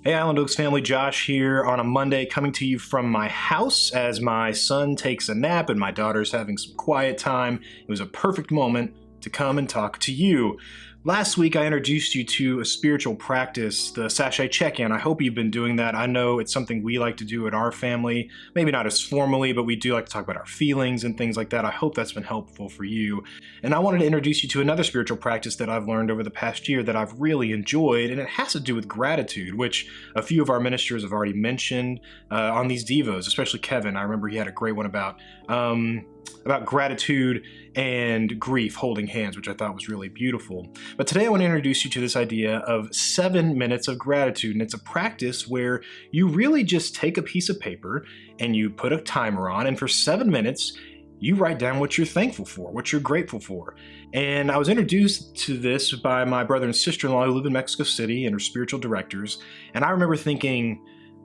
Hey Highland Oaks family, Josh here on a Monday coming to you from my house as my son takes a nap and my daughter's having some quiet time. It was a perfect moment to come and talk to you. Last week I introduced you to a spiritual practice, the sachet check-in. I hope you've been doing that. I know it's something we like to do in our family, maybe not as formally, but we do like to talk about our feelings and things like that. I hope that's been helpful for you. And I wanted to introduce you to another spiritual practice that I've learned over the past year that I've really enjoyed, and it has to do with gratitude, which a few of our ministers have already mentioned on these devos, especially Kevin. I remember he had a great one about gratitude and grief holding hands, which I thought was really beautiful. But today I want to introduce you to this idea of 7 minutes of gratitude, and it's a practice where you really just take a piece of paper and you put a timer on, and for 7 minutes you write down what you're thankful for, what you're grateful for. And I was introduced to this by my brother and sister-in-law who live in Mexico City and are spiritual directors, and I remember thinking,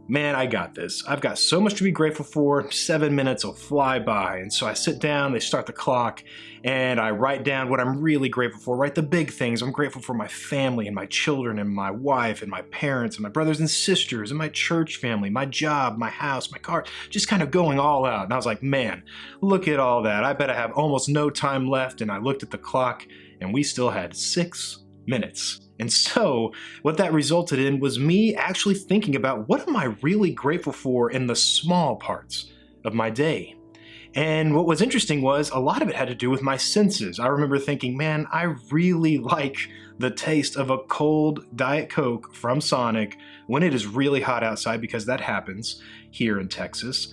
man, I got this. I've got so much to be grateful for. 7 minutes will fly by. And so I sit down, they start the clock, and I write down what I'm really grateful for, write the big things. I'm grateful for my family and my children and my wife and my parents and my brothers and sisters and my church family, my job, my house, my car, just kind of going all out. And I was like, man, look at all that. I bet I have almost no time left. And I looked at the clock and we still had 6 minutes. And so what that resulted in was me actually thinking about what am I really grateful for in the small parts of my day. And what was interesting was a lot of it had to do with my senses. I remember thinking, man, I really like the taste of a cold Diet Coke from Sonic when it is really hot outside, because that happens here in Texas.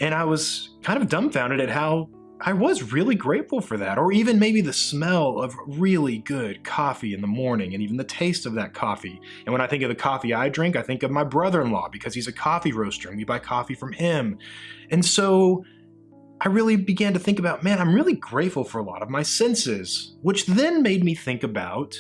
And I was kind of dumbfounded at how I was really grateful for that, or even maybe the smell of really good coffee in the morning and even the taste of that coffee. And when I think of the coffee I drink, I think of my brother-in-law because he's a coffee roaster and we buy coffee from him. And so I really began to think about, man, I'm really grateful for a lot of my senses, which then made me think about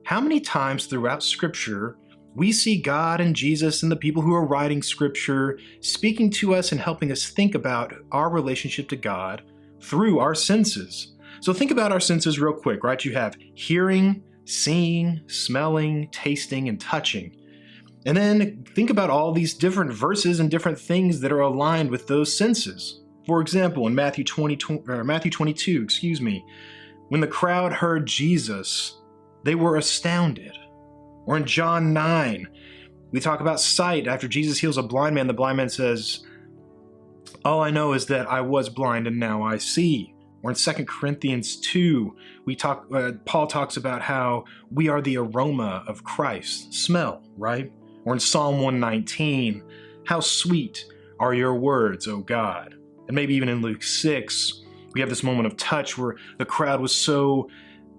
how many times throughout Scripture we see God and Jesus and the people who are writing Scripture speaking to us and helping us think about our relationship to God through our senses. So think about our senses real quick, right? You have hearing, seeing, smelling, tasting, and touching. And then think about all these different verses and different things that are aligned with those senses. For example, in Matthew 22, when the crowd heard Jesus, they were astounded. Or in John 9, we talk about sight. After Jesus heals a blind man, the blind man says, all I know is that I was blind and now I see. Or in 2 Corinthians 2, Paul talks about how we are the aroma of Christ. Smell, right? Or in Psalm 119, how sweet are your words, O God. And maybe even in Luke 6, we have this moment of touch where the crowd was so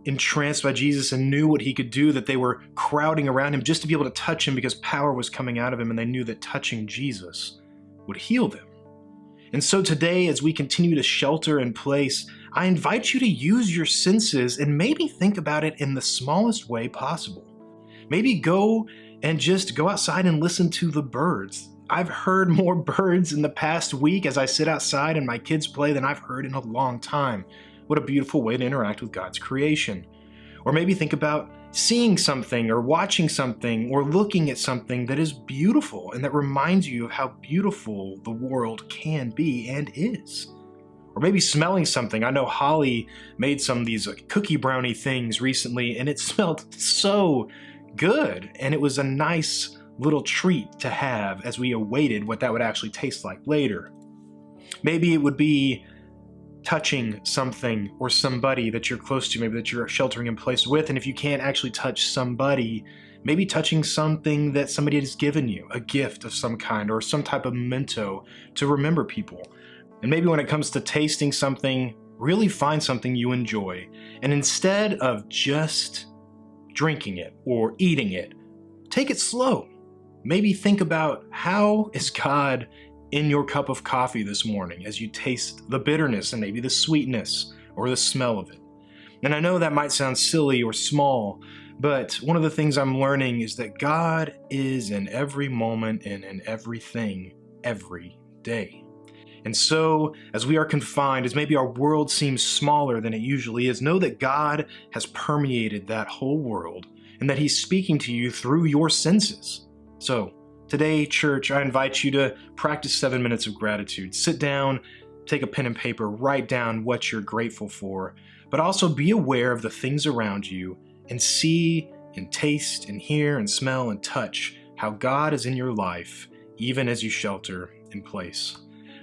entranced by Jesus and knew what he could do that they were crowding around him just to be able to touch him because power was coming out of him, and they knew that touching Jesus would heal them. And so today, as we continue to shelter in place, I invite you to use your senses and maybe think about it in the smallest way possible. Maybe go outside and listen to the birds. I've heard more birds in the past week as I sit outside and my kids play than I've heard in a long time. What a beautiful way to interact with God's creation. Or maybe think about seeing something or watching something or looking at something that is beautiful and that reminds you of how beautiful the world can be and is. Or maybe smelling something. I know Holly made some of these cookie brownie things recently and it smelled so good, and it was a nice little treat to have as we awaited what that would actually taste like later. Maybe it would be touching something or somebody that you're close to, maybe that you're sheltering in place with. And if you can't actually touch somebody, maybe touching something that somebody has given you, a gift of some kind or some type of memento to remember people. And maybe when it comes to tasting something, really find something you enjoy. And instead of just drinking it or eating it, take it slow. Maybe think about, how is God in your cup of coffee this morning as you taste the bitterness and maybe the sweetness or the smell of it. And I know that might sound silly or small, but one of the things I'm learning is that God is in every moment and in everything every day. And so, as we are confined, as maybe our world seems smaller than it usually is, know that God has permeated that whole world and that He's speaking to you through your senses. So, Today, church, I invite you to practice 7 minutes of gratitude. Sit down, take a pen and paper, write down what you're grateful for, but also be aware of the things around you and see and taste and hear and smell and touch how God is in your life, even as you shelter in place.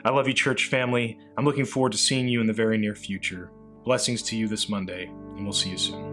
I love you, church family. I'm looking forward to seeing you in the very near future. Blessings to you this Monday, and we'll see you soon.